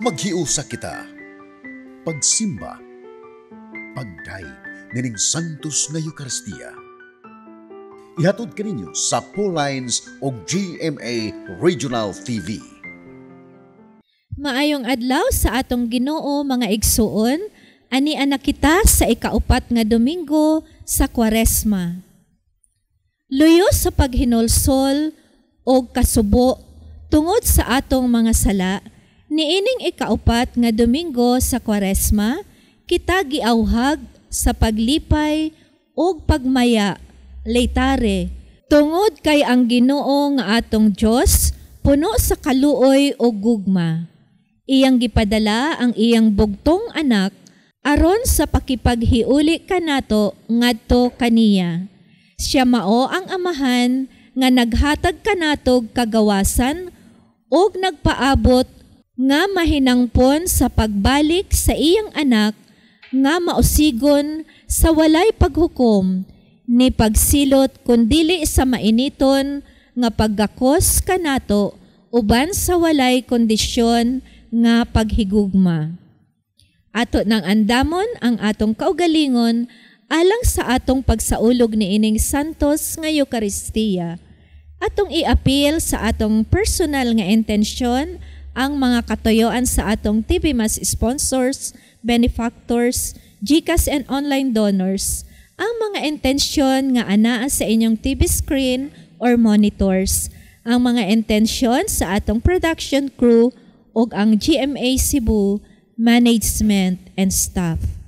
Maghiusa kita, pagsimba, pagdaig nining Santos nga Eucharistia. Ihatod kaninyo sa Pauline's o GMA Regional TV. Maayong adlaw sa atong Ginoo mga igsuon, ani anak kita sa ikaupat nga Domingo sa Kwaresma. Luyo sa paghinulsol o kasubo tungod sa atong mga sala, niining ikaupat nga Domingo sa Kwaresma, kita giawhag sa paglipay o pagmaya, leitare, tungod kay ang Ginoo nga atong Dios puno sa kaluoy o gugma. Iyang gipadala ang iyang bugtong anak aron sa pakipaghiuli kanato ngadto kaniya. Siya mao ang amahan nga naghatag kanatog kagawasan ug nagpaabot nga mahinangpon sa pagbalik sa iyang anak nga mausigon sa walay paghukom ni pagsilot kundili sa mainiton nga paggakos kanato uban sa walay kondisyon nga paghigugma. Ato nang andamon ang atong kaugalingon alang sa atong pagsaulog ni ining Santos nga Eucharistia. Atong i-appeal sa atong personal nga intensyon ang mga katuyoan sa atong TV Mass sponsors, benefactors, GCash and online donors, ang mga intensyon nga anaa sa inyong TV screen or monitors, ang mga intensyon sa atong production crew ug ang GMA Cebu management and staff.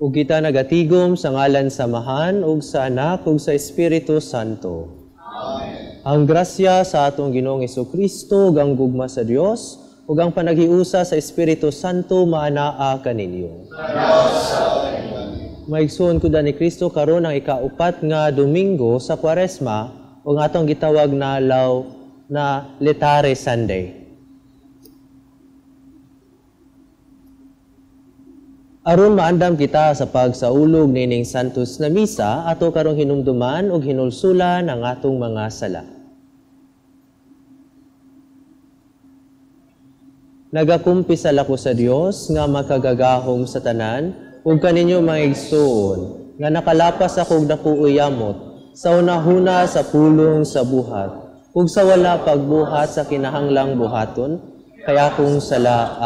Ug kita nagatigom sa ngalan sa Amahan ug sa Anak ug sa Espiritu Santo. Amen. Ang grasya sa atong Ginoong Jesucristo ug ang gugma sa Dios ug ang panaghiusa sa Espiritu Santo maanaa kaninyo. Maigsuon ko ni Kristo karon ang ikaupat nga Domingo sa Kwaresma ug atong gitawag na adlaw na Letare Sunday. Aron maandam kita sa pagsaulog nining Santos na Misa, ato karong hinumduman ug hinulsulan ang atong mga sala. Nagakumpisal ako sa Dios nga makagagahom sa tanan ug kaninyo mga igsoon nga nakalapas akong dakuuyamot, sa unahuna sa pulong sa buhat, ug sa wala pagbuhat sa kinahanglang buhaton, kaya akong sala,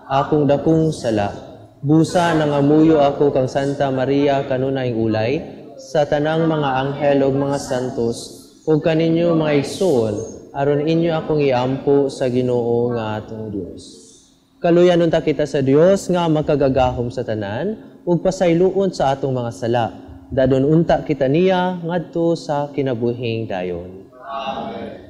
akong dakong sala. Busa nangamuyo ako kang Santa Maria kanunay ulay, sa tanang mga anghel ug mga santos, ug kaninyo mga igsoon, aron inyo akong iampo sa Ginoo nga atong Dios. Kaluyan unta kita sa Dios nga makagagahom sa tanan, ug pasayloon sa atong mga sala. Dadon unta kita niya ngadto sa kinabuhing dayon. Amen.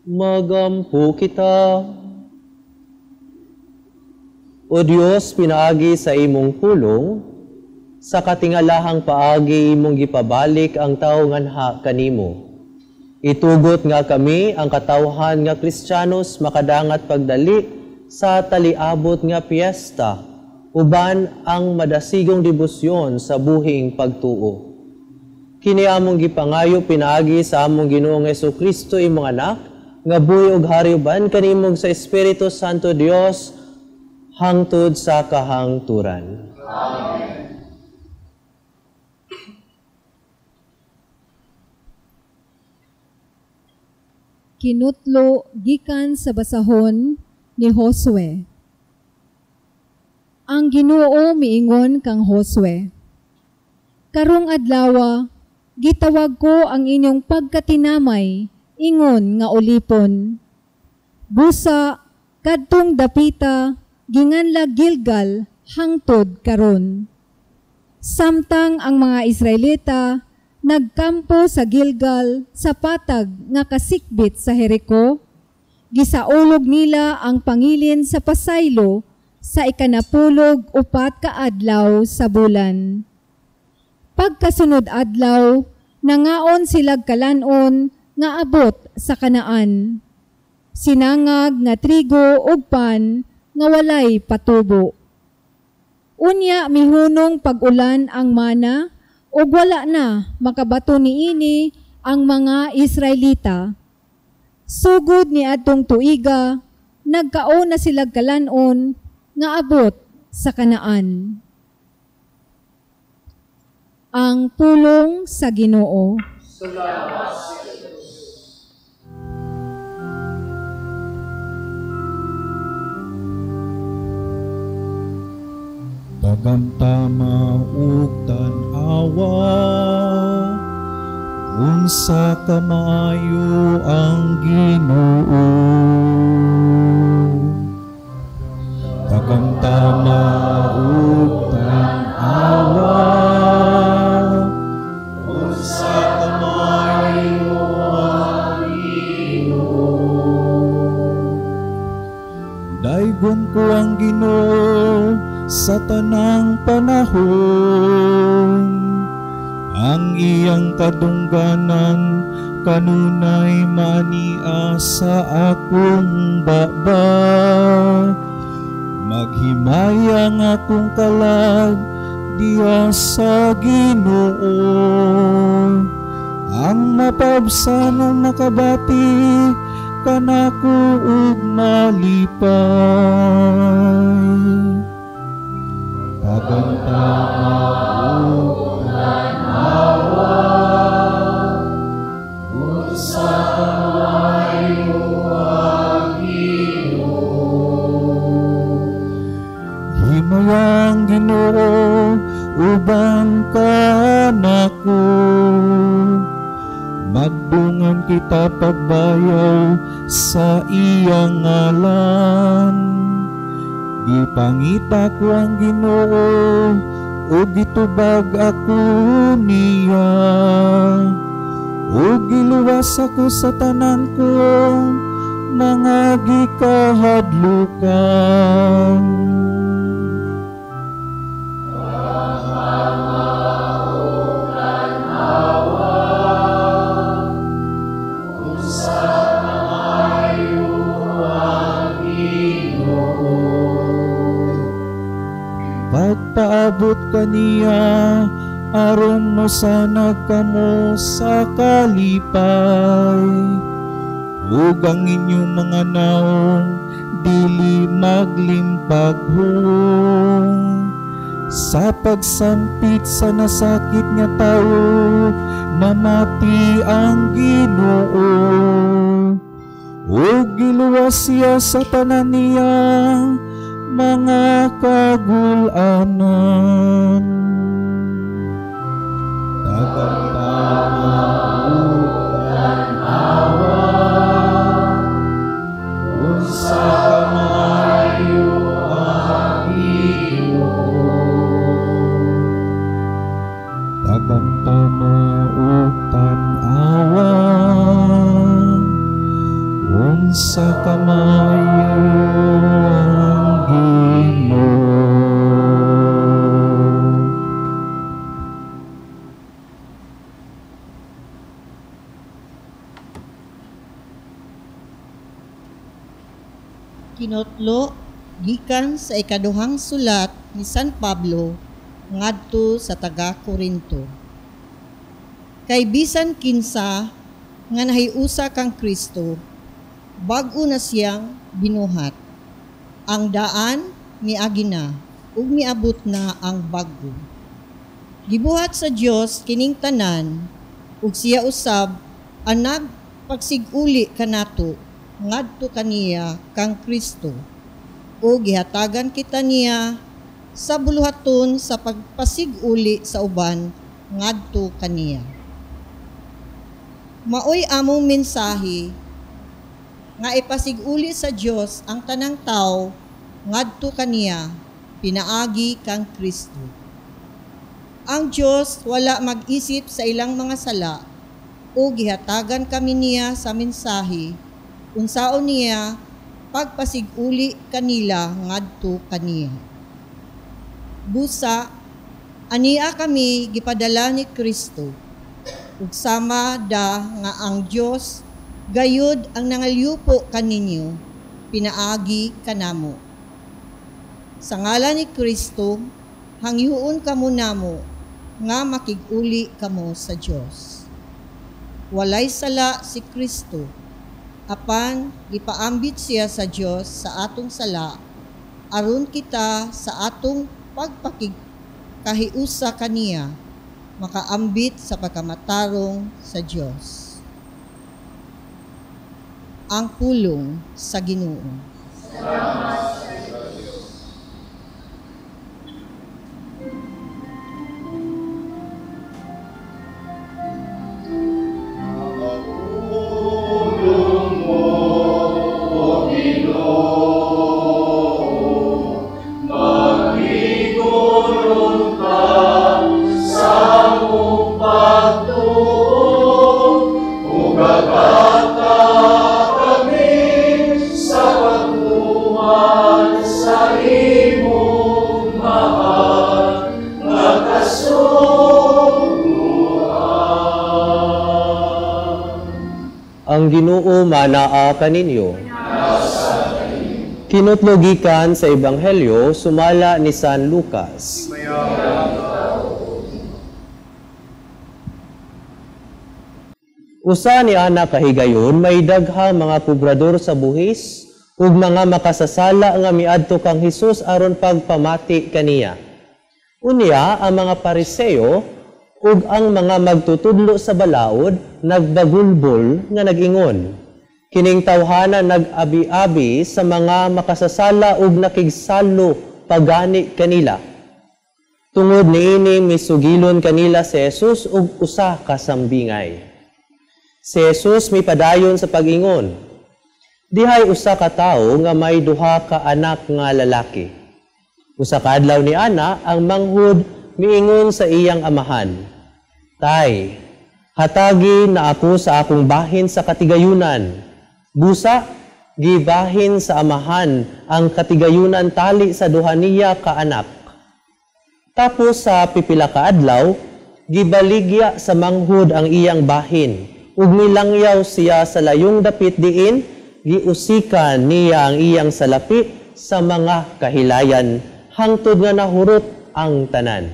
Magampo kita. O Diyos, pinaagi sa imong pulong, sa katingalahang paagi imong gipabalik ang tao nganha kanimo. Itugot nga kami ang katawhan nga Kristiyanos makadangat pagdali sa taliabot nga piyesta, uban ang madasigong debosyon sa buhing pagtuo. Kini among gipangayo pinaagi sa among Ginoong Jesucristo imong anak, nga buhi ug hari uban kanimong sa Espiritu Santo Dios hangtod sa kahangturan. Amen. Kinutlo gikan sa basahon ni Josue. Ang Ginoo miingon kang Josue, karong adlaw gitawag ko ang inyong pagkatinamay ingon nga ulipon. Busa kadtong dapita ginganla Gilgal hangtod karon. Samtang ang mga Israelita nagkampo sa Gilgal sa patag nga kasikbit sa Jericho, gisaulog nila ang pangilin sa pasaylo sa ikanapulog upat ka adlaw sa bulan. Pagkasunod adlaw, nangaon silag kalanon nga abot sa Kanaan. Sinangag nga trigo ug pan nga walay patubo. Unya mihunong pag-ulan ang mana ug wala na makabato niini ang mga Israelita. Sugod ni adtong tuiga, nagkaon na silag kalanon nga abot sa Kanaan. Ang pulong sa Ginoo. Salamat. Pagantama ug tan-awa, unsa kamayo ang Ginoo. Pagantama ug tan-awa, unsa kamayo ang Ginoo. Daygon ko ang Ginoo sa tanang panahon, ang iyang kadungganan kanunay mania sa akong baba. Maghimaya nga akong kalag diya sa Ginoo, ang mapabsanong makabati kanako ug malipay. Kagantama ug tanawa, unsa kamayo ang Ginoo. Himayang Ginoo, uban ka nako, magdungan kita pagbayaw sa iyang ngalan. Gipangita ko ang Ginoo, o gitubag ako niya, o giluwas ako sa tanan kong mga gikahadlukan. Pagpaabot kaniya, aron mo sana kamo sa kalipay. Ug ang inyong mga naong dili maglimpaghong. Sa pagsampit sa nasakit nga tao, namati ang Ginoo. Ug giluwas siya sa tanan niyang mga kagulanan. Kagantama ug tanawa, unsa kamayo ang Ginoo. Kagantama ug tanawa, unsa kamayo ang Ginoo. Kinotlo gikan sa ikaduhang sulat ni San Pablo ngadto sa taga-Korinto. Kay bisan kinsa nga nahiusa kang Kristo, bag-o na siyang binuhat. Ang daan miagi na ug miabot na ang bag-o. Gibuhat sa Dios kining tanan ug siya usab ang nagpagsiguli kanato ngadto kaniya kang Kristo, o gihatagan kita niya sa buluhaton sa pagpasiguli sa uban ngadto kaniya. Maoy among mensahe nga ipasiguli sa Dios ang tanang tao ngadto kaniya pinaagi kang Kristo. Ang Dios wala mag-isip sa ilang mga sala, o gihatagan kami niya sa mensahe unsaon niya pagpasiguli kanila ngadto kaniya. Busa ania kami gipadala ni Kristo, ug sama da nga ang Dios gayud ang nangalyupo kaninyo pinaagi kanamo. Sa ngalan ni Kristo hangyoon kamo namo nga makig-uli kamo sa Dios. Walay sala si Kristo, apan gipaambit siya sa Dios sa atong sala, aron kita sa atong pagpakigkahiusa kaniya makaambit sa pagkamatarong sa Dios. Ang pulong sa Ginoo. Ang Ginoo manaa kaninyo. Kinutlo gikan sa Ebanghelyo sumala ni San Lucas. Usa ni ana kahigayon may daghang mga kubrador sa buhis ug mga makasasala nga miadto kang Hesus aron pagpamati kaniya. Unya ang mga Pariseo ug ang mga magtutudlo sa balaod nagbagulbol nga nag-ingon. Kining tawhana nag-abi-abi sa mga makasasala ug nakigsalo pagani kanila. Tungod niini misugilon kanila si Jesus ug usa ka sambingay. Si Jesus mipadayon sa pag-ingon. Dihay usa ka tawo nga may duha ka anak nga lalaki. Usa ka adlaw ni ana ang manghud miingon sa iyang amahan, "Tay, hatagi na ako sa akong bahin sa katigayunan." Busa, gibahin sa amahan ang katigayunan tali sa duha niya ka anak. Tapos sa pipila ka adlaw, gibaligya sa manghud ang iyang bahin, ug milangyaw siya sa layong dapit diin, giusikan niya ang iyang salapi sa mga kahilayan, hangtod nga nahurot ang tanan.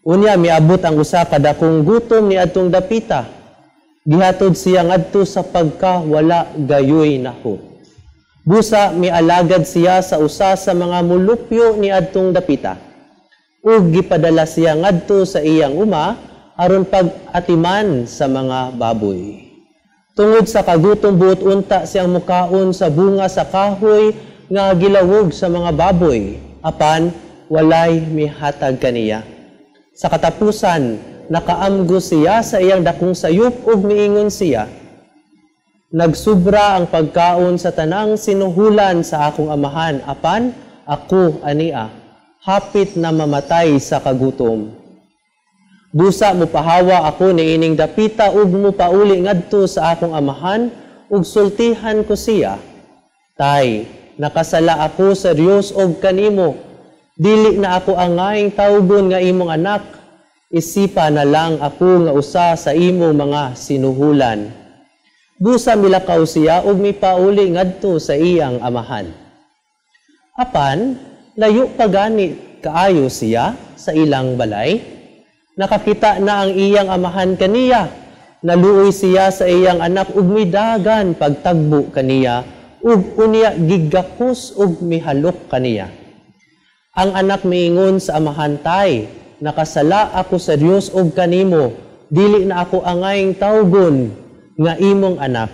Unya miabot ang usa ka dakong gutom ni adtong dapita. Gihatod siya ngadto sa pagkawala gayoy nahot. Busa mialagad siya sa usa sa mga mulupyo ni adtong dapita. Ug gipadala siya ngadto sa iyang uma aron pag-atiman sa mga baboy. Tungod sa kagutom buot unta siyang mukaon sa bunga sa kahoy nga gilawog sa mga baboy, apan walay mihatag kaniya. Sa katapusan, nakaamgo siya sa iyang dakong sayop ug miingon siya, "Nagsubra ang pagkaon sa tanang sinuhulan sa akong amahan, apan ako ania, hapit na mamatay sa kagutom. Busa mupahawa ako niining dapita ug mupauli ngadto sa akong amahan ug sultihan ko siya, Tay, nakasala ako sa Dios ug kanimo, dili na ako angayng tawgon nga imong anak, isipa na lang ako nga usa sa imong mga sinuhulan." Busa milakaw siya ug mipauli ngadto sa iyang amahan. Apan, layo pa gani kaayo siya sa ilang balay. Nakakita na ang iyang amahan kaniya. Naluoy siya sa iyang anak ug midagan pagtagbo kaniya ug unya gigakos ug mihalok kaniya. Ang anak miingon sa amahan, "Tay, nakasala ako sa Dios ug kanimo, dili na ako angayng tawgon nga imong anak."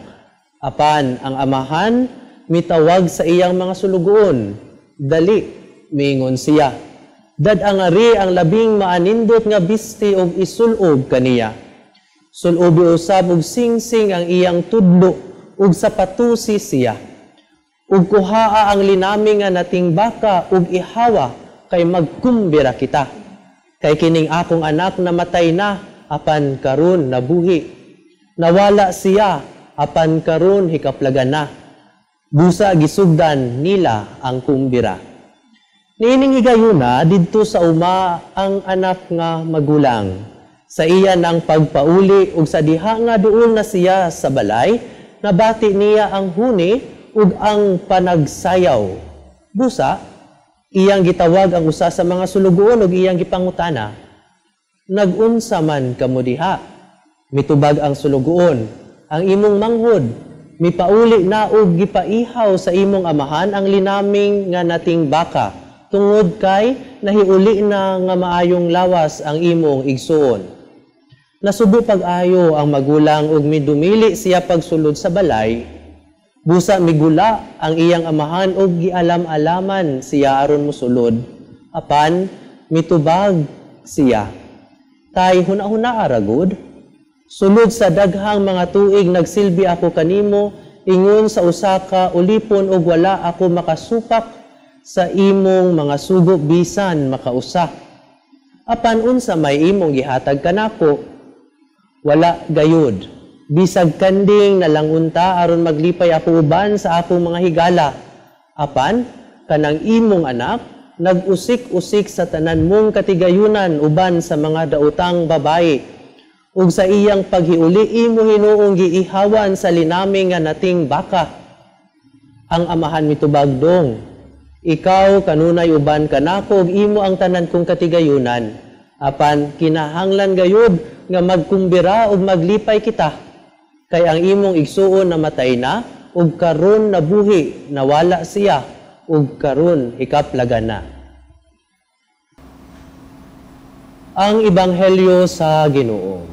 Apan ang amahan mitawag sa iyang mga sulugoon. "Dali," miingon siya, "dad-angari ang labing maanindot nga bisti og isulob kaniya. Sulobi usab og singsing ang iyang tudlo ug sapatusi siya. Ug kuhaa ang linami nga nating baka ug ihawa kay magkumbira kita. Kay kining akong anak namatay na, apan karon nabuhi. Nawala siya, apan karon hikaplagan na. Busa gisugdan nila ang kumbira." Niining higayuna didto sa uma ang anak nga magulang. Sa iya ng pagpauli ug sa diha nga duol na siya sa balay, nabati niya ang huni ug ang panagsayaw. Busa, iyang gitawag ang usa sa mga sulugoon ug iyang gipangutana, "Nag-unsa man kamo diha?" Mitubag ang sulugoon, "Ang imong manghod, mipauli na og gipaihaw sa imong amahan ang linaming nga nating baka, tungod kay nahiuli na nga maayong lawas ang imong igsuon." Nasubo pag-ayo ang magulang ug midumili siya pagsulod sa balay. Busa migula ang iyang amahan ug gialam-alaman siya aron mosulod. Apan mitubag siya, "Tay, huna-huna aragod. Sulod sa daghang mga tuig nagsilbi ako kanimo, ingon sa usa ka ulipon ug wala ako makasupak sa imong mga sugo bisan makausa. Apan unsa may imong gihatag kanako? Wala gayud. Bisag kanding nalangunta aron maglipay ako uban sa akong mga higala. Apan kanang imong anak nag-usik-usik sa tanan mong katigayunan uban sa mga daotang babayi. Ug sa iyang paghiuli imo hinuong giihawan sa linaming nga nating baka." Ang amahan mitubag dong, "Ikaw kanunay uban kanako ug imo ang tanan kong katigayunan. Apan kinahanglan gayud nga magkumbira ug maglipay kita. Kay ang imong igsuon namatay na, ug karon nabuhi, nawala siya, ug karon hikaplagan na. Ang Ebanghelyo sa Ginoo.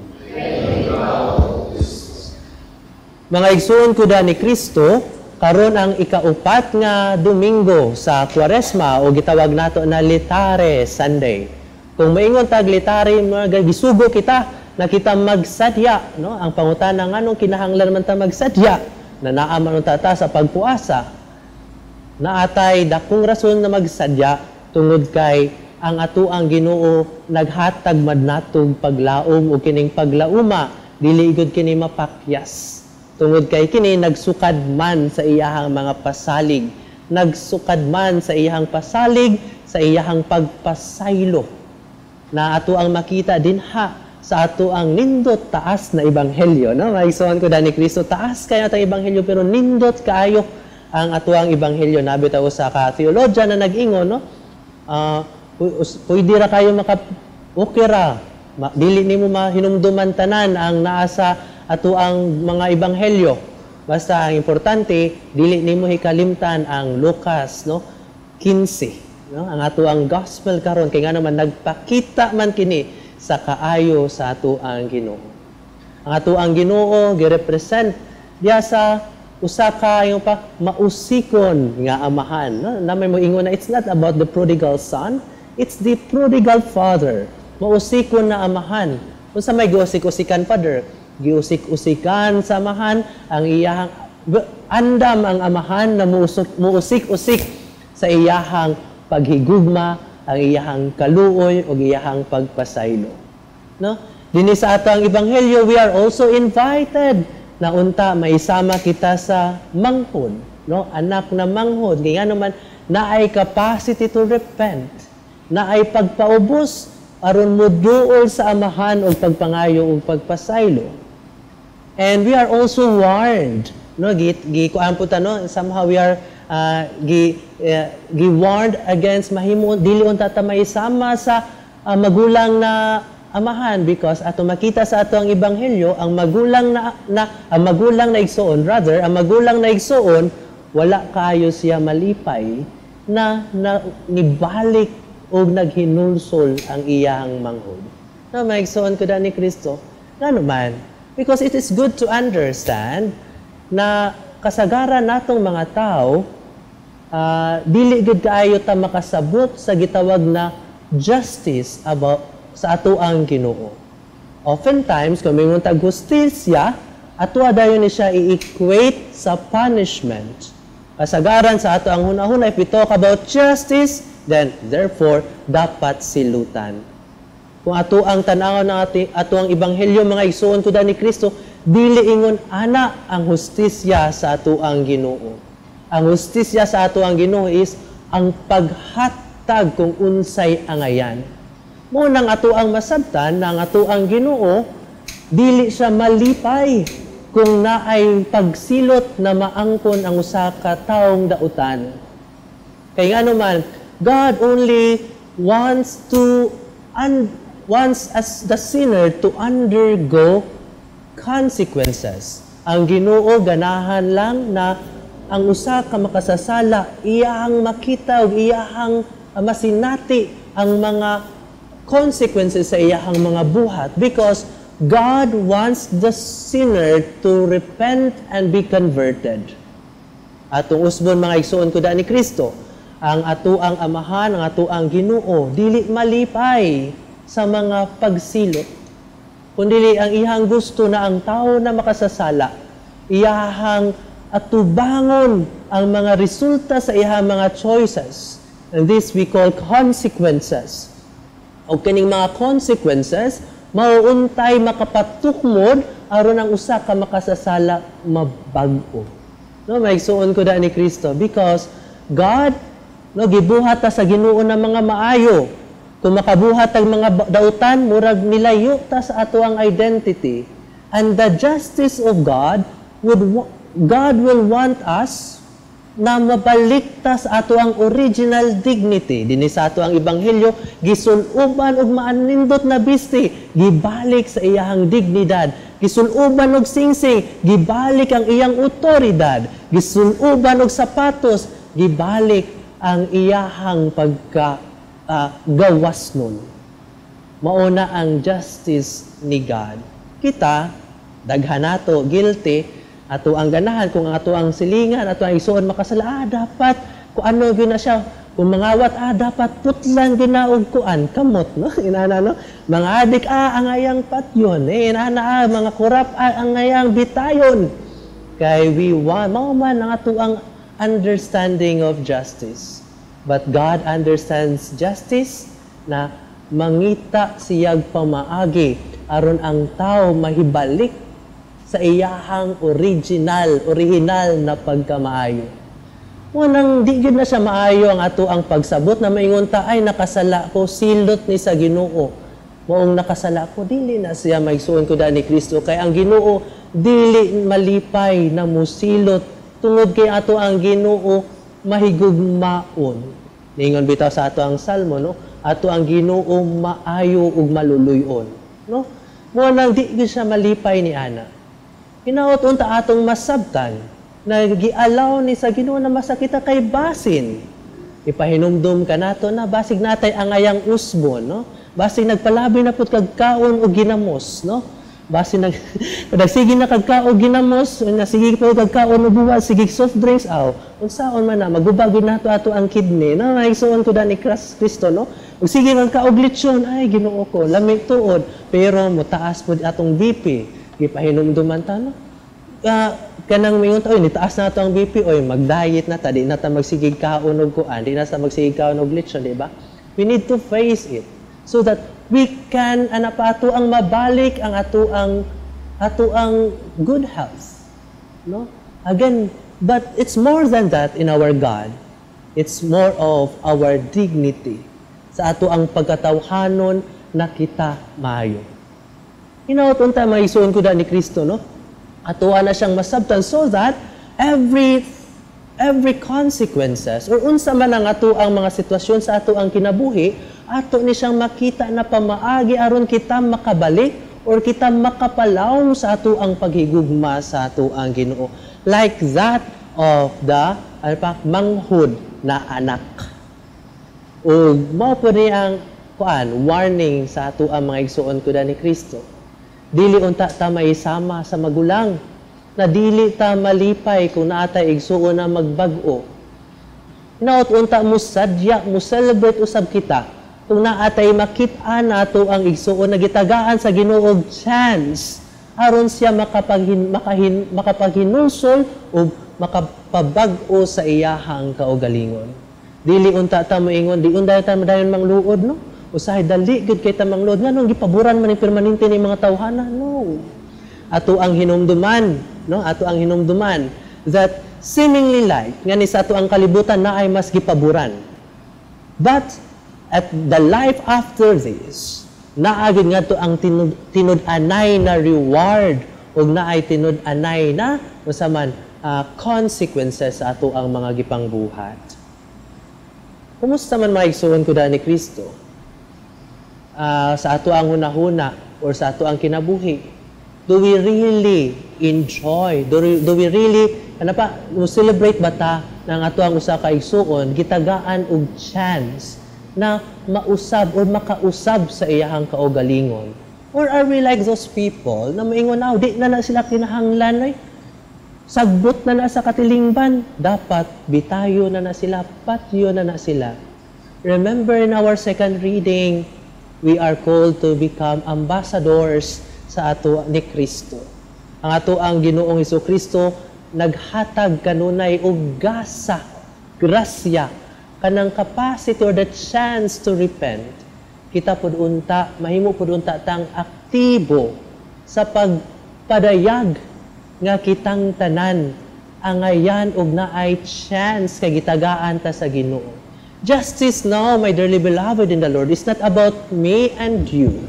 Mga igsuon ko ni Kristo, karon ang ikaupat nga Domingo sa Kwaresma o gitawag nato na Litare Sunday. Kung maingon tag Litare, mga gisugo kita na kita magsadya, no? Ang pangutana nganong kinahanglan man ta magsadya na naa man ta sa pagpuasa. Naatay dakong rason na magsadya tungod kay ang ato ang Ginoo naghatag madnatog paglaom o kining paglauma dili gud kini mapakyas. Tungod kay kini nagsukad man sa iyahang mga pasalig, nagsukad man sa iyahang pasalig, sa iyahang pagpasaylo. Na ato ang makita dinha sa ato ang nindot taas na ebanghelyo, no? Maigsoon ko ni Kristo, taas kaya atong ebanghelyo pero nindot kaayo ang ato ang ebanghelyo. Nabitaw sa ka theologian na nag-ingon, no? Pwede ra kayo okay ra. Dili nimo mahinumduman tanan ang naa sa ato ang mga ebanghelyo. Basta ang importante, dili nimo hikalimtan ang Lucas, no? 15, no? Ang ato ang gospel karon kay nga naman nagpakita man kini sa kaayo sa ato ang Ginoo. Ang ato ang Ginoo gi-represent diya sa usa ka yung pa mausikon nga amahan, no? Namay mo ingon na it's not about the prodigal son, it's the prodigal father. Mausikon na amahan. Unsa may giusik-usikan, Father? Giusik-usikan sa amahan ang iyahang andam ang amahan na muusik-usik sa iyahang paghigugma, ang iyahang kaluoy o iyahang pagpasaylo. No? Dinhi sa ato ang ebanghelyo, we are also invited na unta maisama kita sa manghod, no? Anak na manghod, kaya naman naay capacity to repent, naay pagpaubos aron mo duol sa amahan o pagpangayo o pagpasaylo. And we are also warned, no? Kuan po ta, no? Somehow we are warned against mahimo dili unta ta maisama sa magulang na amahan, because ato makita sa ato ang ebanghelyo ang magulang na igsoon, ang magulang na igsoon wala kaayo siya malipay na nibalik o naghinulsol ang iyahang manghod. Na maigsoon ko ni Kristo, ngano man, because it is good to understand na kasagaran natong mga tao, dili gud kaayo ta makasabot sa gitawag na justice about sa ato ang Ginoo. Oftentimes, kung may muntag justisya, ato dayon ni siya i-equate sa punishment. Kasagaran sa ato ang hunahuna, if we talk about justice, then therefore dapat silutan. Kung ato ang tan-aw ng ato ang ebanghelyo, mga igsoon ko ni Kristo, dili ingon ana ang hustisya sa ato ang Ginoo. Ang hustisya sa ato ang Ginoo is ang paghatag kung unsay angayan. Mo nang ato ang masabtan na ang ato ang Ginoo dili siya malipay kung naay pagsilot na maangkon ang usa ka taong dautan. Kay ngano man, God only wants as the sinner to undergo consequences. Ang Ginoo ganahan lang na ang usa ka makasasala iyahang makita ug iyahang masinati ang mga consequences sa iyahang mga buhat, because God wants the sinner to repent and be converted. Atong usbon mga igsoon ko ni Kristo, ang ato ang amahan, ang ato ang Ginoo dili malipay sa mga pagsilot, kundi ang iyang gusto na ang tao na makasasala iyahang atubangon ang mga resulta sa iyahang mga choices, and this we call consequences. O kining mga consequences mauuntay makapatukmod aron ang usa ka makasasala mabag-o. No, maigsuon ko ni Kristo, because God gibuhat ta sa Ginoo na mga maayo. Kung makabuhat ang mga dautan, murag nilayo ta sa ato ang identity. And the justice of God will want us na mabalik ta sa ato ang original dignity. Dinhi sa ato ang ebanghelyo, gisunuban og maanindot na bisti, gibalik sa iyahang dignidad. Gisunuban og singsing, gibalik ang iyang otoridad. Gisunuban og sapatos, gibalik ang iyahang gawas nun. Mauna ang justice ni God. Kita, daghan nato, guilty, ato ang ganahan, kung ato ang silingan, ato ang isuon makasala, dapat, kung ano yun na siya, kung mangawat, dapat putlan ginaog kuan, kamot, no? Inana, no? Mga adik, ang ayang patyon, inana, mga kurap, ang ayang bitayon. Kay we want, mauman ang ato ang understanding of justice. But God understands justice na mangita siyag pamaagi aron ang tao mahibalik sa iyahang original na pagkamaayo. Wanang di gid na siya maayo ang ato ang pagsabot na maingon ta ay nakasala ko, silot ni sa Ginoo. Moong nakasala ko, dili na siya maigsuon ko ni Kristo kay ang Ginoo dili malipay na musilot tungod kay ato ang Ginoo mahigugmaon. Ningon bitaw sa ato ang salmo, no? Ato ang Ginoo maayo ug maluluyon, no? Mo nang di gyud siya malipay ni ana. Hinaot unta atong masabtan na gialaw ni sa Ginoo na masakita kay basin. Ipahinumdum ka nato na basig natay ang ayang usbon, no? Basig nagpalabi na pud kag kaon o ginamos, no? Basig nagsige na kag kaon ginamos, nasige po kag kaon o buwas, sige soft drinks aw. Unsaon man na magubagod nato ato ang kidney, no? Naigsuon ko ni Kristo, no? Ug sige kag kaog lechon, ay Ginoo ko, lami tuod, pero motaas pud atong BP. Gipahinumduman ta, no? Kanang mingon ta, nitaas na ito ang BP, mag-diet na ta, di na ta magsigig kaon og kuan, di na ta magsigig kaon og lechon, di ba? We need to face it so that we can ato ang mabalik ang ato ang good health, no? Again, but it's more than that in our God. It's more of our dignity sa ato ang pagkatawhanon na kita maayo. Hinaot unta maisuon ko ni Kristo, no? Atuwa na siyang masabtan so that every consequences or unsa man ang ato ang mga sitwasyon sa ato ang kinabuhi, ato ni siyang makita na pamaagi aron kita makabalik or kita makapalawom sa ato ang paghigugma sa ato ang Ginoo. Like that of the manghud na anak. O mao po ni ang warning sa ato ang mga igsuon ko ni Kristo. Dili unta ta maisama sa magulang, na dili ta malipay kung naatay igsuon na magbag-o. Naot unta mo sadya, mo celebrate usab kita, kung naatay makita nato ang igsuon na gitagaan sa Ginoo og chance, aron siya makapaghinusol o makapabag-o sa iyahang kaugalingon. Dili unta ta moingon, di unta ta madayon mangluod, no? Usahay dali gud kay tamang Lord nganong gipaboran man ni permanente ni mga tawhana, no? Ato ang hinumduman, no? Ato ang hinumduman that seemingly life ngani sa ato ang kalibutan na ay mas gipaboran. But at the life after this, naagid ngadto ang tinud-anay na reward ug naay tinud-anay na usaman consequences sa ato ang mga gipangbuhat. Kumusta man maigsuon ko ni Kristo? Sa ato ang hunahuna or sa ato ang kinabuhi, do we really enjoy, do we really celebrate ba ta ng ato ang usa ka igsuon gitagaan og chance na mausab or makausab sa iyahang kaugalingon? Or are we like those people na maingon na di na sila kinahanglan, sagbot na sa katilingban, dapat bitayo na sila, patyo na sila. Remember in our second reading, we are called to become ambassadors sa ato ni Kristo. Ang ato ang Ginoong Hesukristo naghatag kanunay og grasya, kanang capacity or the chance to repent. Kita pud unta, mahimo pud unta tang aktibo sa pagpadayag nga kitang tanan angayan og naay chance kay gitagaan ta sa Ginoo. Justice now, my dearly beloved in the Lord, is not about me and you.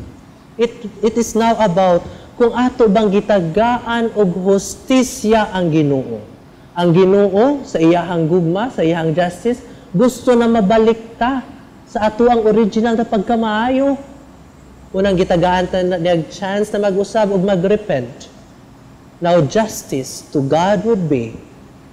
It is now about kung ato bang gitagaan og hustisya ang Ginoo. Ang Ginoo sa iyahang gugma, sa iyahang justice, gusto na mabalik ta sa ato ang original na pagkamaayo. Unang gitagaan niyag chance na mag-usab ug mag-repent. Now, justice to God would be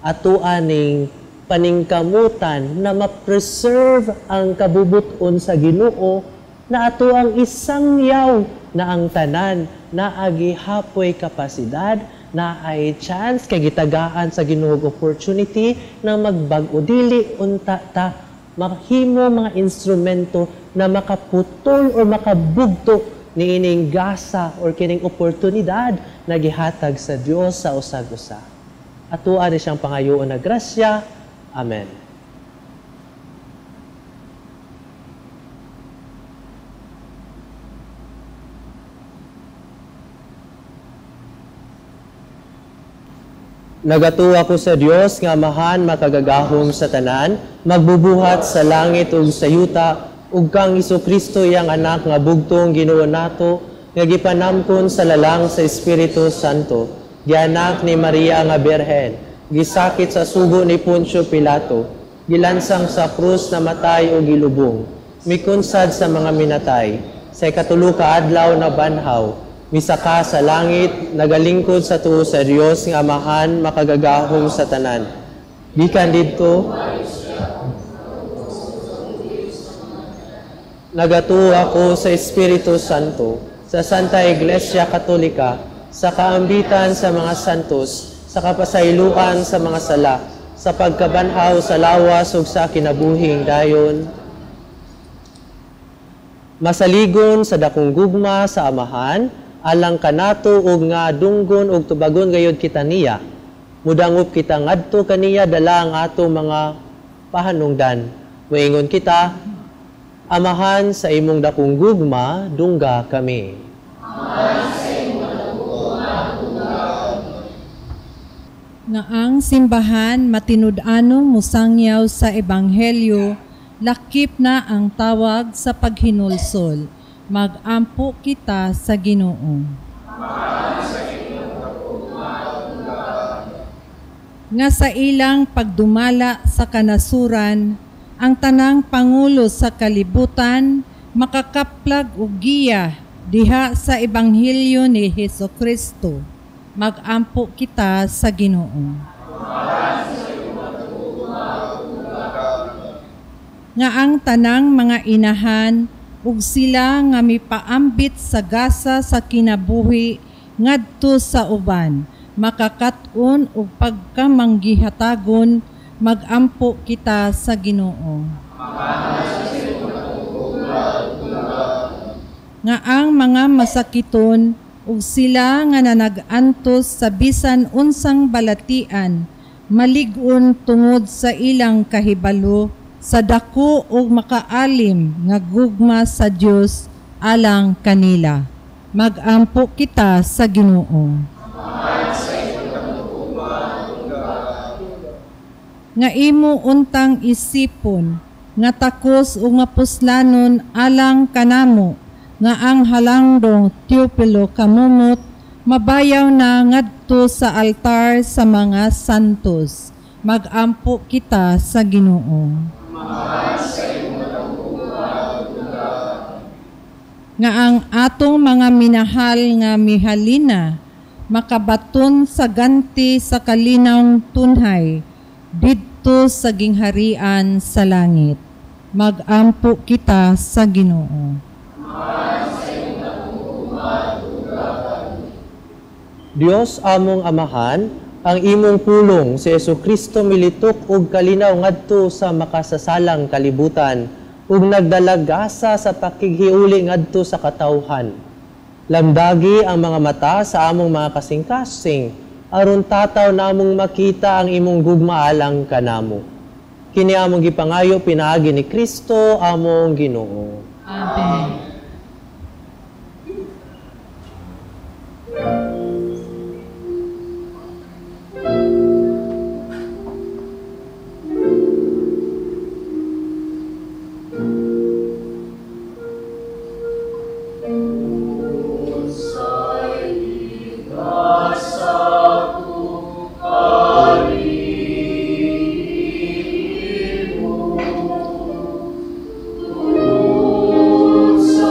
ato aning paningkamutan na ma-preserve ang kabubuton sa Ginoo na ato ang isang yaw na ang tanan na agihapoy kapasidad na ay chance kay gitagaan sa Ginoo opportunity na magbag-o dili unta ta mahimo mga instrumento na makaputol o makabugto ni ining gasa or kining oportunidad na gihatag sa Dios sa usag-usa. Atuan ni siyang pangayoon na grasya. Amen. Nagatuwa ko sa Dios nga amahan makagagahom sa tanan, magbubuhat sa langit ug sa yuta, ug kang Kristo iyang anak nga bugtong Ginoo nato, nga gipanamkon sa lalang sa Espiritu Santo, gianak ni Maria nga Birhen, gisakit sa sugo ni Poncio Pilato, gilansang sa krus na matay o gilubong, mikunsad sa mga minatay, sa ikatulo ka adlaw na banhaw, misaka sa langit, nagalingkod sa tuo sa Dios nga amahan makagagahom sa tanan. Gikan didto nagatuwa ko sa Espiritu Santo, sa Santa Iglesia Katolika, sa kaambitan sa mga santos, sa kapasayloan sa mga sala, sa pagkabanhaw sa lawas ug sa kinabuhing dayon. Masaligon sa dakong gugma sa amahan, alang kanato ug nga dunggon ug tubagon gayud kita niya. Mudangop kita ngadto kaniya dala ang ato mga pahanungdan. Moingon kita, amahan sa imong dakong gugma, dungga kami. Amahan sa imong dakong gugma, dungga kami. Nga ang simbahan matinud-anong musangyaw sa ebanghelyo, lakip na ang tawag sa paghinulsol. Mag-ampo kita sa Ginoo. Nga sa ilang pagdumala sa kanasuran, ang tanang pangulo sa kalibutan makakaplag og giya diha sa ebanghelyo ni Hesukristo. Mag-ampo kita sa Ginoo. Nga ang tanang mga inahan ug sila nga mipaambit sa gasa sa kinabuhi ngadto sa uban, makakat-on ug pagkamanggihatagon, mag-ampo kita sa Ginoo. Nga ang mga masakiton ug sila nga nanag-antos sa bisan unsang balatian, malig-on tungod sa ilang kahibalo, sa dako ug makaalim nga gugma sa Dios alang kanila. Mag-ampo kita sa Ginoo. Nga imo untang isipon, nga takos ug mapuslanon alang kanamo, nga ang halangdong Teopilo kamumot, mabayaw na ngadto sa altar sa mga santos. Mag-ampo kita sa Ginoo. Nga ang atong mga minahal nga mihalina, makabaton sa ganti sa kalinawng tunhay, didto sa gingharian sa langit. Mag-ampo kita sa Ginoo. Dios among amahan, ang imong pulong si Jesucristo militok ug kalinaw ngadto sa makasasalang kalibutan ug nagdalagasa sa pakighiuli ngadto sa katawhan. Lamdagi ang mga mata sa among mga kasing-kasing aron tataw namong makita ang imong gugma alang kanamo. Kini among gipangayo pinaagi ni Kristo among Ginoo. Amen. So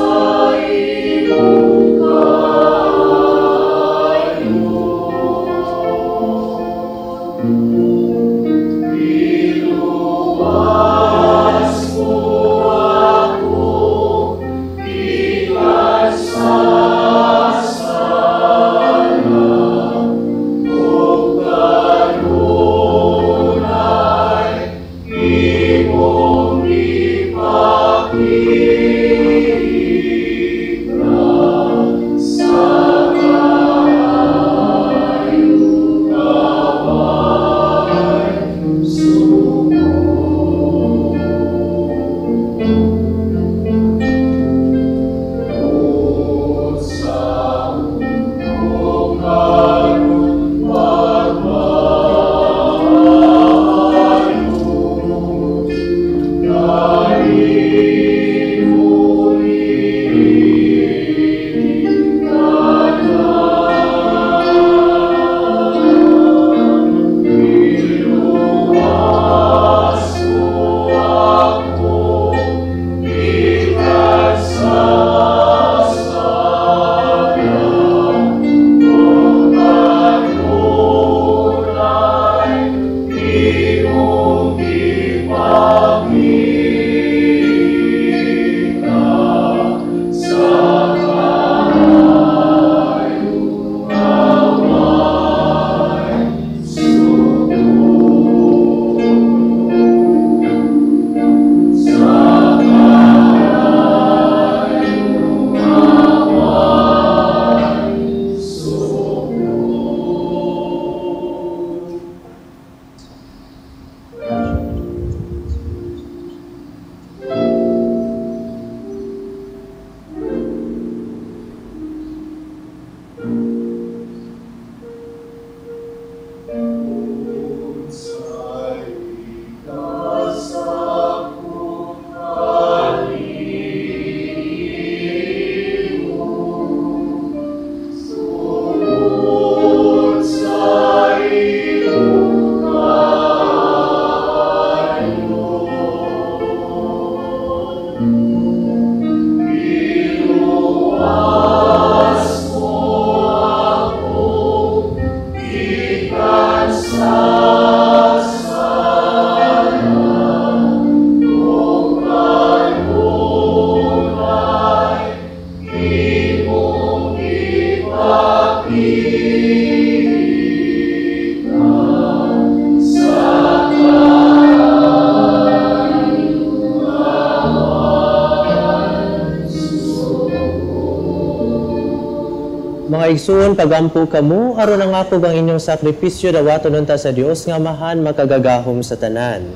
Mga igsoon, pagampo kamo, aron ang ako ang inyong sakripisyo dawaton unta sa Dios nga mahan makagagahom sa tanan.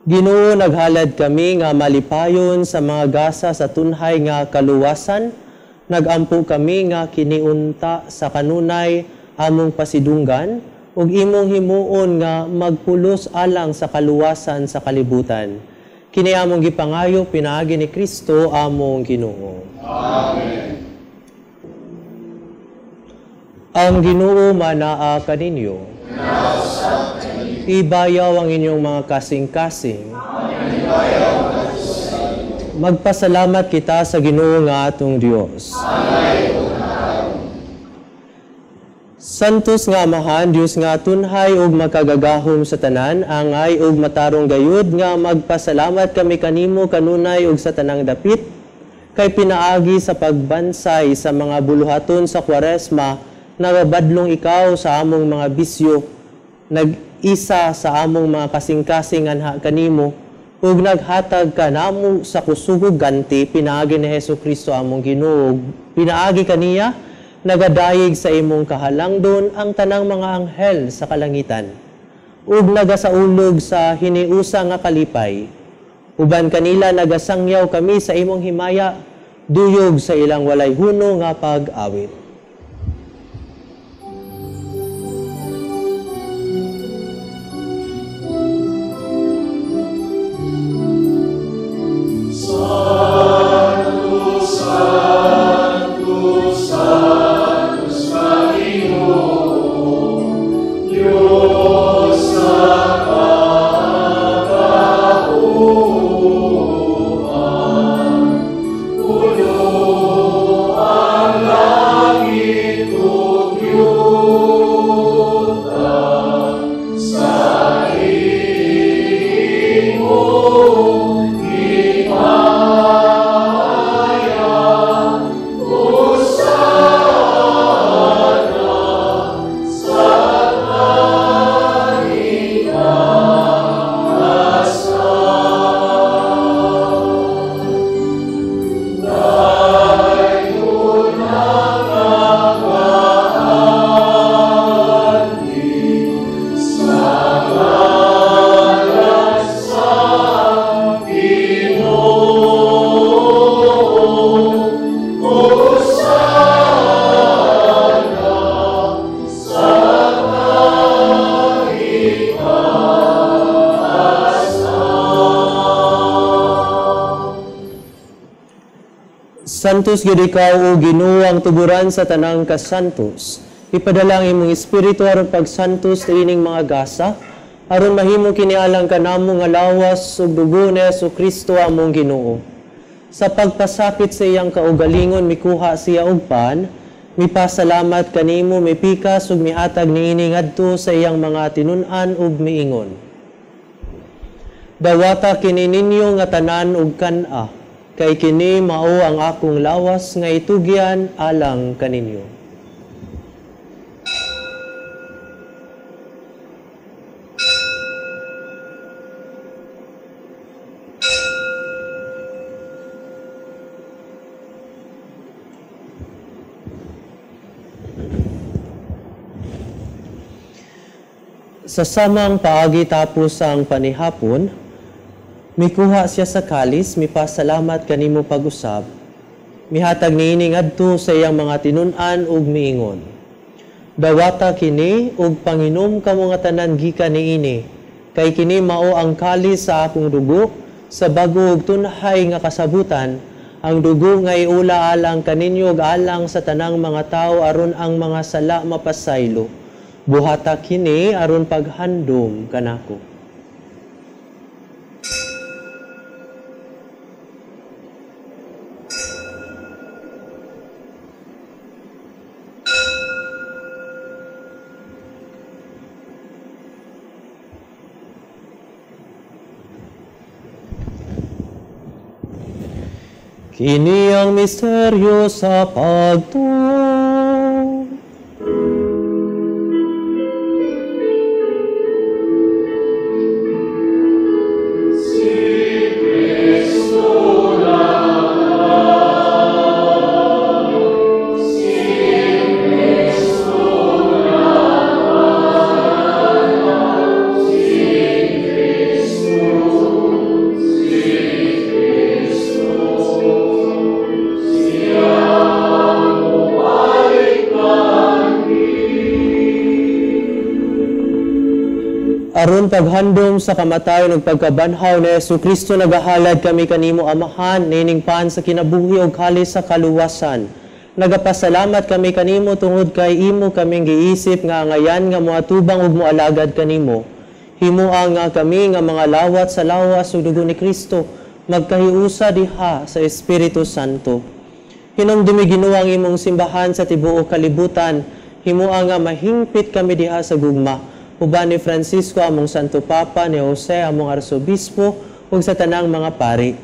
Ginoo, naghalad kami nga malipayon sa mga gasa sa tunhay nga kaluwasan. Nagampo kami nga kiniunta sa kanunay among pasidunggan ug imong himuon nga magpulos alang sa kaluwasan sa kalibutan. Kini among gipangayo pinaagi ni Kristo among Ginoo. Amen. Ang Ginoo manaa kaninyo. Ibayaw ang inyong mga kasing-kasing. Magpasalamat kita sa Ginoo nga atong Dios. Santos nga amahan, Dios nga tunhay ug makagagahom sa tanan, angay ug matarong gayud nga magpasalamat kami kanimo kanunay ug sa tanang dapit, kay pinaagi sa pagbansay sa mga buluhaton sa Kwaresma, nagabadlong ikaw sa among mga bisyo, nag-isa sa among mga kasing-kasing anha kanimo, ug naghatag ka namo sa kusugog ganti, pinaagi ni Hesukristo among Ginoo, pinaagi kaniya, nagadayeg sa imong kahalangdon ang tanang mga anghel sa kalangitan, ug nagasaulog sa hiniusa nga kalipay. Uban kanila nagasangyaw kami sa imong himaya, duyog sa ilang walay huno nga pag-awit. Santos gid ikaw o Ginoo ang tuguran sa tanang kasantos. Ipadala ang imong espiritu aron pagsantos sa ining mga gasa, aron mahimo kinialang kanamo nga lawas ug dugo ni Hesukristo among Ginoo. Sa pagpasakit sa iyang kaugalingon mikuha siya og pan, mipasalamat kanimo, mipikas ug mihatag niini ngadto sa iyang mga tinun-an ug miingon. Dawata kini ninyo nga tanan ug kan-a, kay kini mao ang akong lawas nga itugyan alang kaninyo. Sa samang paagi tapos ang panihapon, mikuha siya sa kalis, mipasalamat kanimo pag-usab. Mihatag niini ngadto sa iyang mga tinun-an ug miingon. Dawata kini ug panginom kamo nga tanan gikan niini, kay kini mao ang kalis sa akong dugo sa bag-o ug tunhay nga kasabutan Ang dugo nga iula alang kaninyo alang sa tanang mga tao aron ang mga sala mapasaylo. Buhata kini aron paghandom kanako. Kini ang misteryo sa pagtuo. Aron paghandom sa kamatayon ug pagkabanhaw ni Jesucristo nagahalad kami kanimo Amahan nining pan sa kinabuhi ug kalis sa kaluwasan. Nagapasalamat kami kanimo tungod kay imo kaming giisip nga ngayan nga moatubang ug moalagad kanimo. Himuha nga kami nga mga lawat sa lawas ug dugo ni Kristo magkahiusa diha sa Espiritu Santo. Hinumdumi Ginoo ang imong simbahan sa tibuok kalibutan. Himuha nga mahingpit kami diha sa gugma. Uban ni Francisco among Santo Papa, ni Jose among Arsobispo, ug sa tanang mga pari.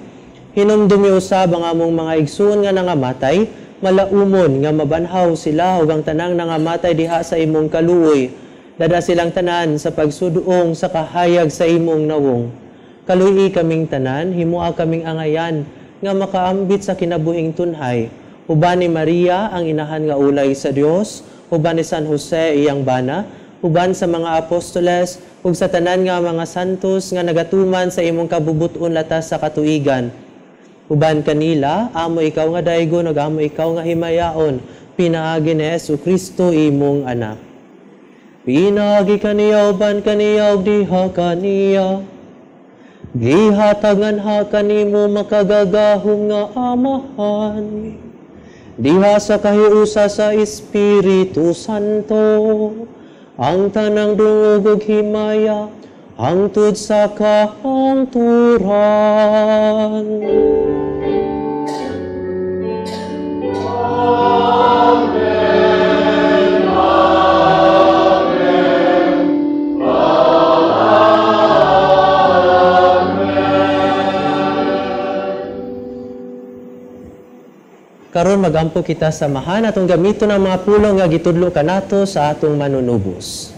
Hinumdumi usab ang among mga igsoon nga nangamatay, malaumon nga mabanhaw sila ug ang tanang nangamatay diha sa imong kaluoy. Dada silang tanan sa pagsuduong sa kahayag sa imong nawong. Kaluy kaming tanan, himuha kaming angayan nga makaambit sa kinabuhing tunhay. Uban ni Maria ang inahan nga ulay sa Dios, uban ni San Jose iyang bana, uban sa mga apostoles ug sa tanan nga mga santos nga nagatuman sa imong kabubuton latas sa katuigan. Uban kanila, amo ikaw nga daygon ug amo ikaw nga himayaon, pinaagi ni Jesucristo imong anak. Pinaagi kaniya uban kaniya ug diha kaniya. Gihatagan ha kanimo makagagahom nga Amahan. Diha sa kahiusa sa Espiritu Santo. Ang tanang dungog ug himaya, hangtod sa kahangturan. Amen, Amen, Amen. Karon magampo kita samahan atong gamiton ang mga pulong nga gitudlo kanato sa atong manunubos.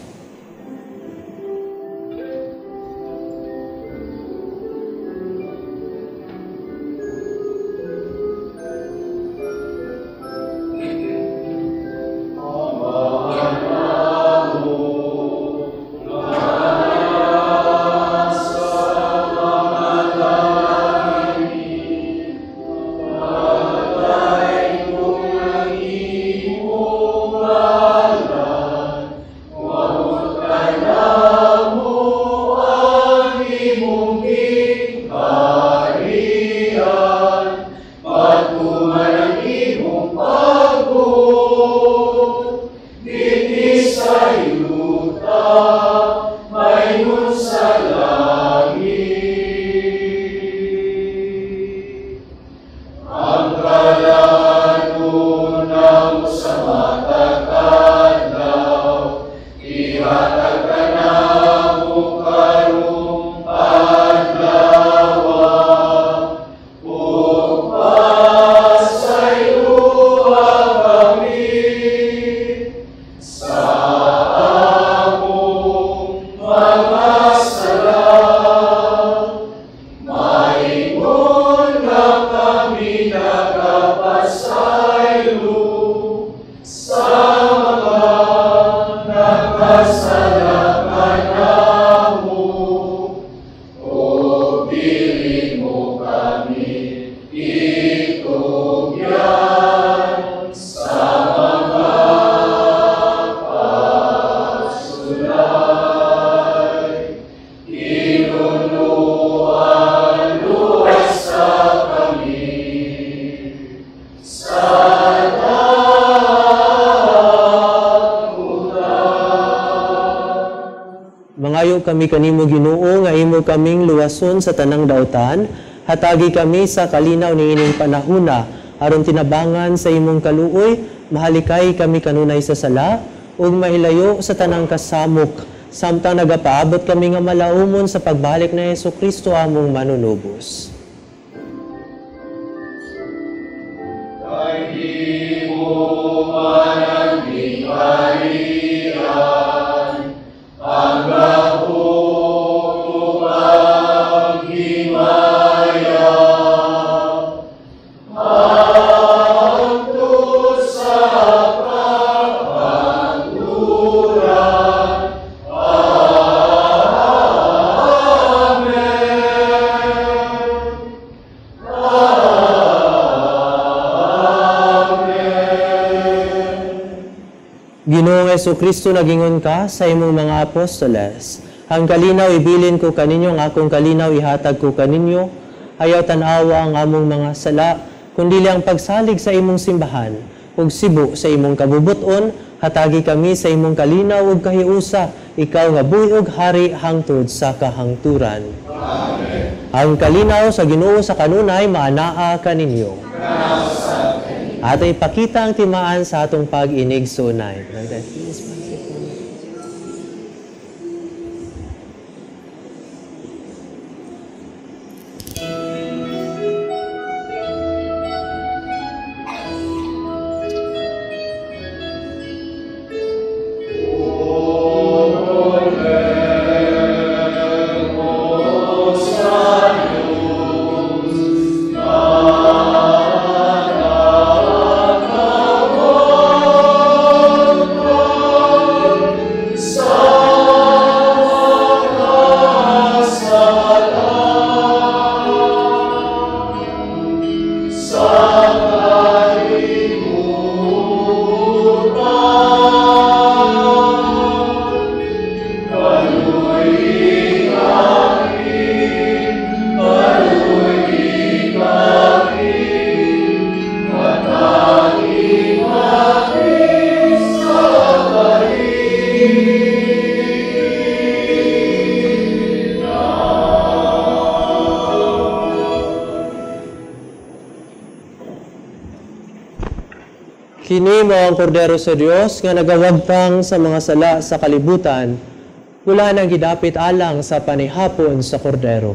Maayo kami kanimo Ginoo nga imo kaming luwason sa tanang daotan, hatagi kami sa kalinaw niining panahuna aron tinabangan sa imong kaluoy, mahalikay kami kanunay sa sala ug mahilayo sa tanang kasamok, samtang nagapaabot kami nga malaumon sa pagbalik na Hesukristo among manunubos. Ginoong Hesukristo, nagingon ka sa imong mga apostoles. Ang kalinaw ibilin ko kaninyo, ang akong kalinaw ihatag ko kaninyo. Ayaw tanawa ang among mga sala, kundi ang pagsalig sa imong simbahan, ug sibo sa imong kabubuton, hatagi kami sa imong kalinaw ug kahiusa, ikaw nga buhi ug hari hangtod sa kahangturan. Amen. Ang kalinaw sa Ginoo sa kanunay maanaa kaninyo. At ipakita ang timaan sa atong pag-inig sunay. Kini mo ang kordero sa Dios nga nagawagtang sa mga sala sa kalibutan, mula nang gidapit alang sa panihapon sa kordero.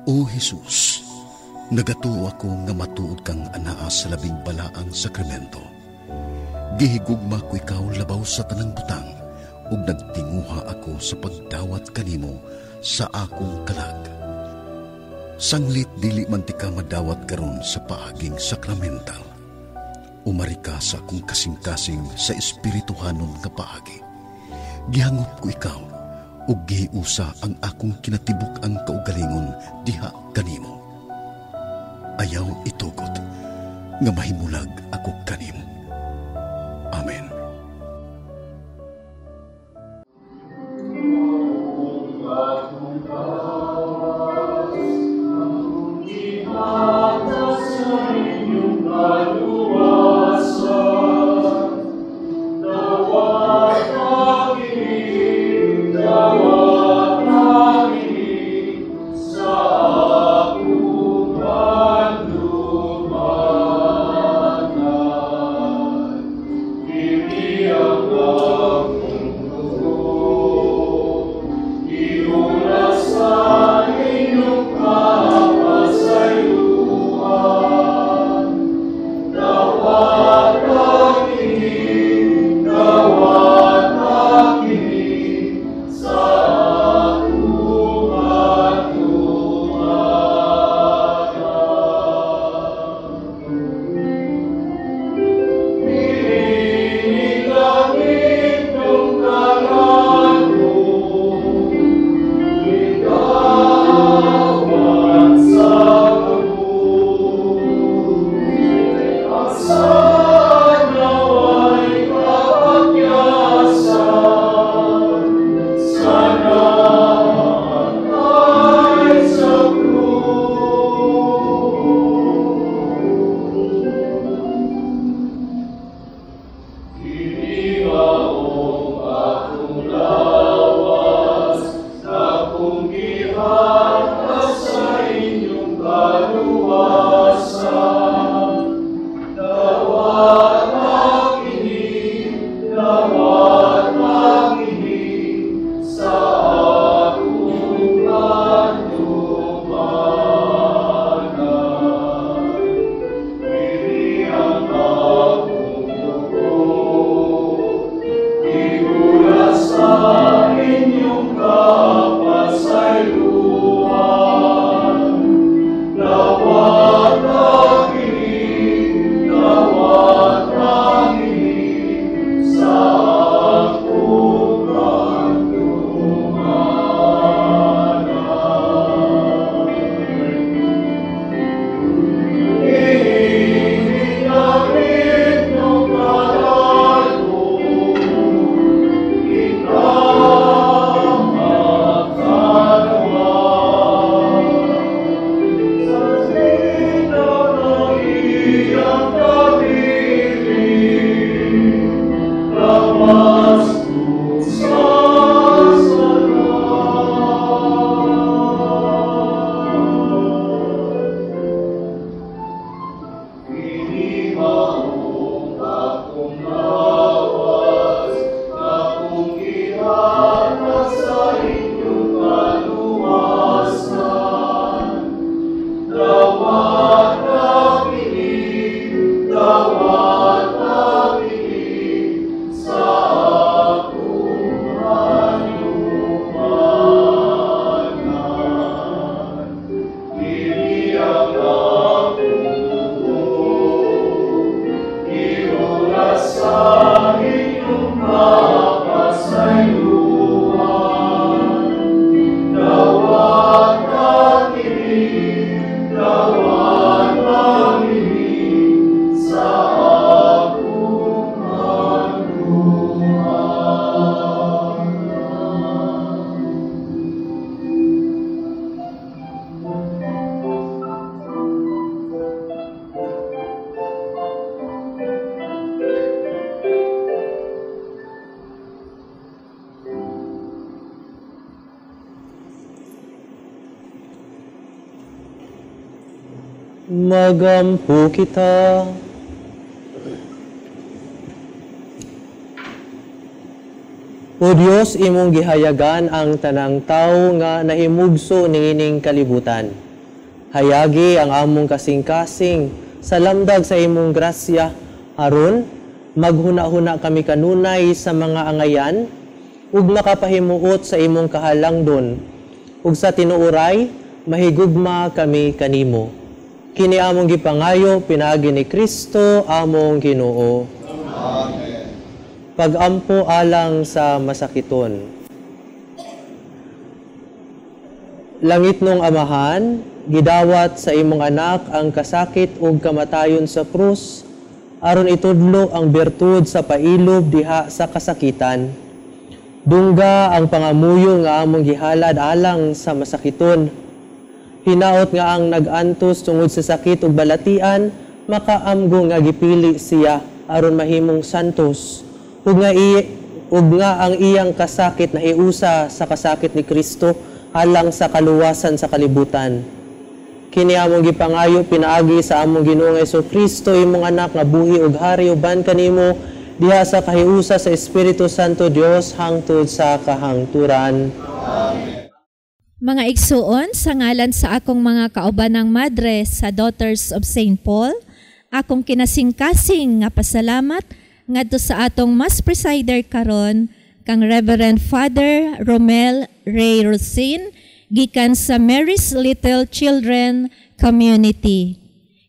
O Jesus, nagatuo ako nga matuod kang anaa sa labing balaang sakramento. Gihigugma ko ikaw labaw sa tanang butang, ug nagtinguha ako sa pagdawat kanimo sa akong kalag. Sanglit dili man ti ka madawat karon sa paaging sakramental. Umari ka sa akong kasing-kasing sa espirituhanon nga paagi. Gihangop ko ikaw, ug gihiusa ang akong kinatibuk ang kaugalingon diha kanimo. Ayaw itugot nga mahimulag ako kanimo. Amen. You Magampo kita. O Diyos, imong gihayagan ang tanang tao nga nahimugso niining kalibutan. Hayagi ang among kasing-kasing sa lamdag sa imong grasya, aron maghuna-huna kami kanunay sa mga angayan, ug makapahimuot sa imong kahalangdon, ug sa tinuoray, mahigugma kami kanimo. Kini among gipangayo, pinaagi ni Kristo, among Ginoo. Amen. Pag-ampo alang sa masakiton. Langit nung Amahan, gidawat sa imong anak ang kasakit ug kamatayon sa krus, aron itudlo ang bertud sa pailob diha sa kasakitan. Dungga ang pangamuyo nga among gihalad alang sa masakiton. Hinaot nga ang nag-antos tungod sa sakit ug balatian, makaamgo nga gipili siya aron mahimong santos. Ug nga ang iyang kasakit na iusa sa kasakit ni Kristo alang sa kaluwasan sa kalibutan. Kini among gipangayo pinaagi sa among Ginoong Jesucristo, imong anak nga buhi ug hari uban kanimo diha sa kahiusa sa Espiritu Santo Dios hangtod sa kahangturan. Amen. Mga igsuon, sa ngalan sa akong mga kaubanang madre sa Daughters of St. Paul, akong kinasingkasing nga pasalamat ngadto sa atong mas presider karon kang Reverend Father Romel Ray Rosin gikan sa Mary's Little Children Community.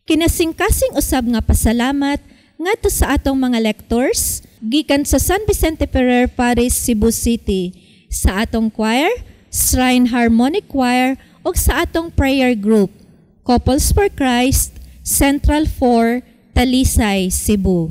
Kinasingkasing usab nga pasalamat ngadto sa atong mga lectors gikan sa San Vicente Ferrer Parish, Cebu City, sa atong choir, Shrine Harmonic Choir, ug sa atong prayer group, Couples for Christ, Central 4, Talisay, Cebu.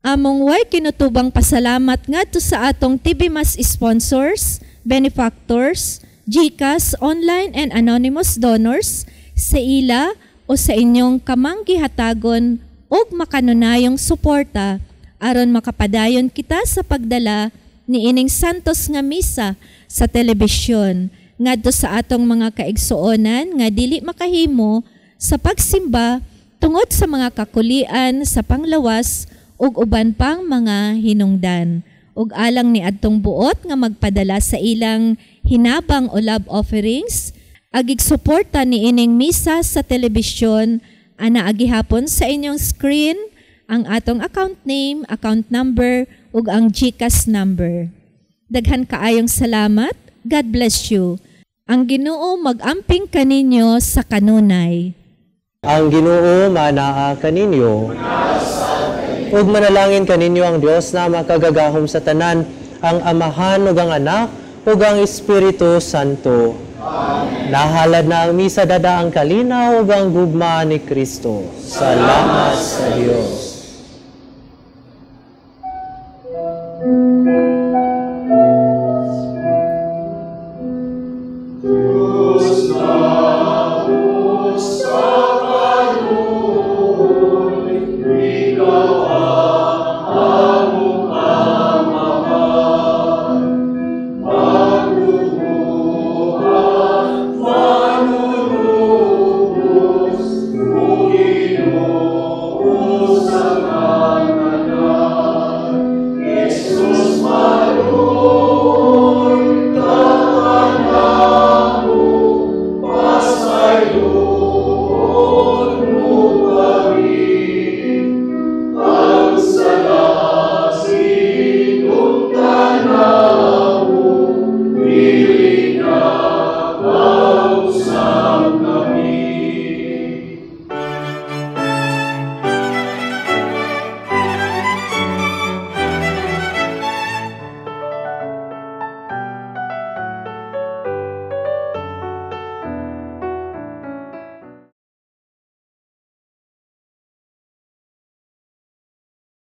Among way kinutubang pasalamat ngadto sa atong TV Mas sponsors, benefactors, GCash, online and anonymous donors sa ila o sa inyong kamanggihatagon ug makanunayong suporta aron makapadayon kita sa pagdala ni ining santos nga misa sa telebisyon ngadto sa atong mga kaigsuonan nga dili makahimo sa pagsimba tungod sa mga kakulian sa panglawas ug uban pang mga hinungdan. Ug alang ni adtong buot nga magpadala sa ilang hinabang o love offerings, agig suporta ni ining misa sa telebisyon, ana agihapon sa inyong screen ang atong account name, account number, ug ang GCash number. Daghan kaayong salamat. God bless you. Ang Ginoo mag-amping kaninyo sa kanunay. Ang Ginoo manaa kaninyo. Ug manalangin kaninyo ang Dios na makagagahom sa tanan, ang Amahan ug ang Anak ug ang Espiritu Santo. Amen. Nahalad na ang misa, dada ang kalinaw ug ang gugma ni Kristo. Salamat sa Dios.